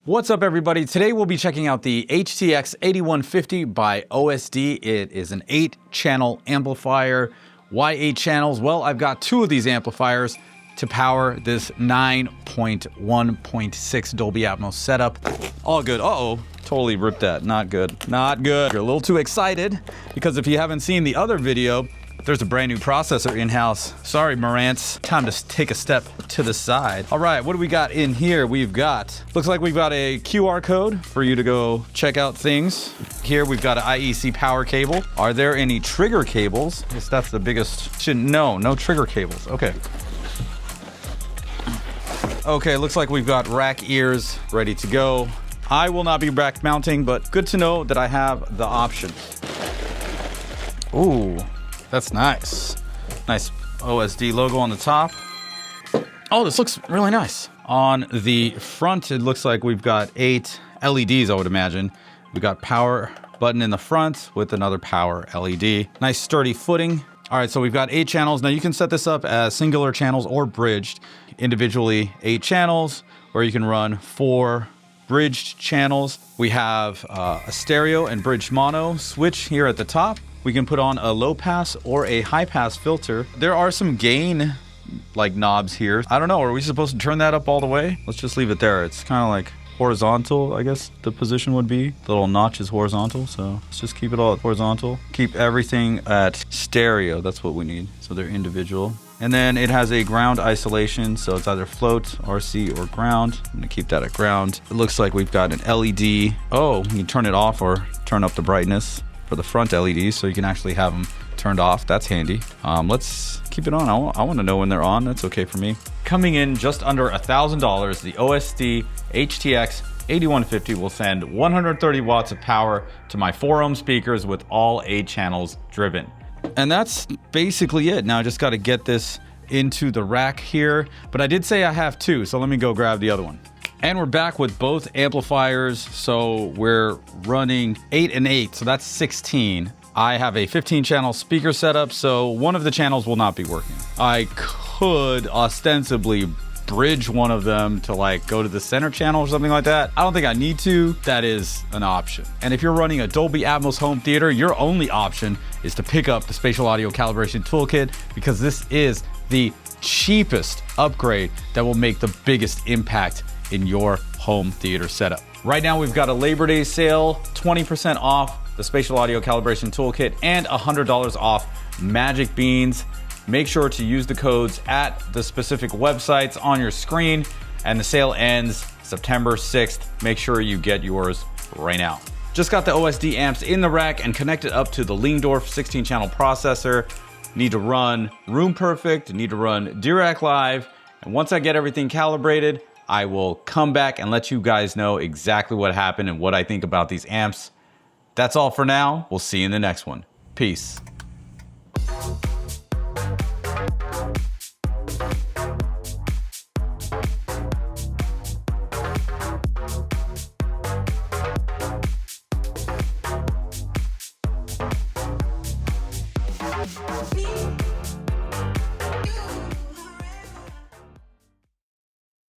What's up, everybody? Today we'll be checking out the HTX 8150 by OSD. It is an 8-channel amplifier. Why 8 channels? Well, I've got 2 of these amplifiers to power this 9.1.6 Dolby Atmos setup. All good. Uh-oh, totally ripped that. Not good. Not good. You're a little too excited because if you haven't seen the other video, there's a brand new processor in-house. Sorry, Marantz. Time to take a step to the side. All right, what do we got in here? We've got, looks like we've got a QR code for you to go check out things. Here we've got an IEC power cable. Are there any trigger cables? I guess that's the biggest, no trigger cables. Okay. Okay, looks like we've got rack ears ready to go. I will not be rack mounting, but good to know that I have the option. Ooh. That's nice. Nice OSD logo on the top. Oh, this looks really nice. On the front, it looks like we've got 8 LEDs, I would imagine. We got power button in the front with another power LED. Nice sturdy footing. All right, so we've got 8 channels. Now you can set this up as singular channels or bridged. Individually 8 channels, or you can run 4 bridged channels. We have a stereo and bridged mono switch here at the top. We can put on a low pass or a high pass filter. There are some gain like knobs here. I don't know, are we supposed to turn that up all the way? Let's just leave it there. It's kind of like horizontal, I guess the position would be. The little notch is horizontal, so let's just keep it all horizontal. Keep everything at stereo, that's what we need. So they're individual. And then it has a ground isolation, so it's either float, RC, or ground. I'm gonna keep that at ground. It looks like we've got an LED. Oh, you can turn it off or turn up the brightness for the front LEDs, so you can actually have them turned off. That's handy. Let's keep it on. I want to know when they're on. That's okay for me. Coming in just under $1,000, the OSD HTX 8150 will send 130 watts of power to my 4-ohm speakers with all 8 channels driven. And that's basically it. Now I just got to get this into the rack here, but I did say I have 2, so let me go grab the other one. And we're back with both amplifiers, so we're running 8 and 8, so that's 16. I have a 15-channel speaker setup, so one of the channels will not be working. I could ostensibly bridge one of them to like go to the center channel or something like that. I don't think I need to. That is an option. And if you're running a Dolby Atmos home theater, your only option is to pick up the Spatial Audio Calibration Toolkit, because this is the cheapest upgrade that will make the biggest impact in your home theater setup. Right now we've got a Labor Day sale, 20% off the Spatial Audio Calibration Toolkit and $100 off Magic Beans. Make sure to use the codes at the specific websites on your screen, and the sale ends September 6th. Make sure you get yours right now. Just got the OSD amps in the rack and connected up to the Lingdorf 16-channel processor. Need to run RoomPerfect, need to run Dirac Live, and once I get everything calibrated, I will come back and let you guys know exactly what happened and what I think about these amps. That's all for now. We'll see you in the next one. Peace. Me.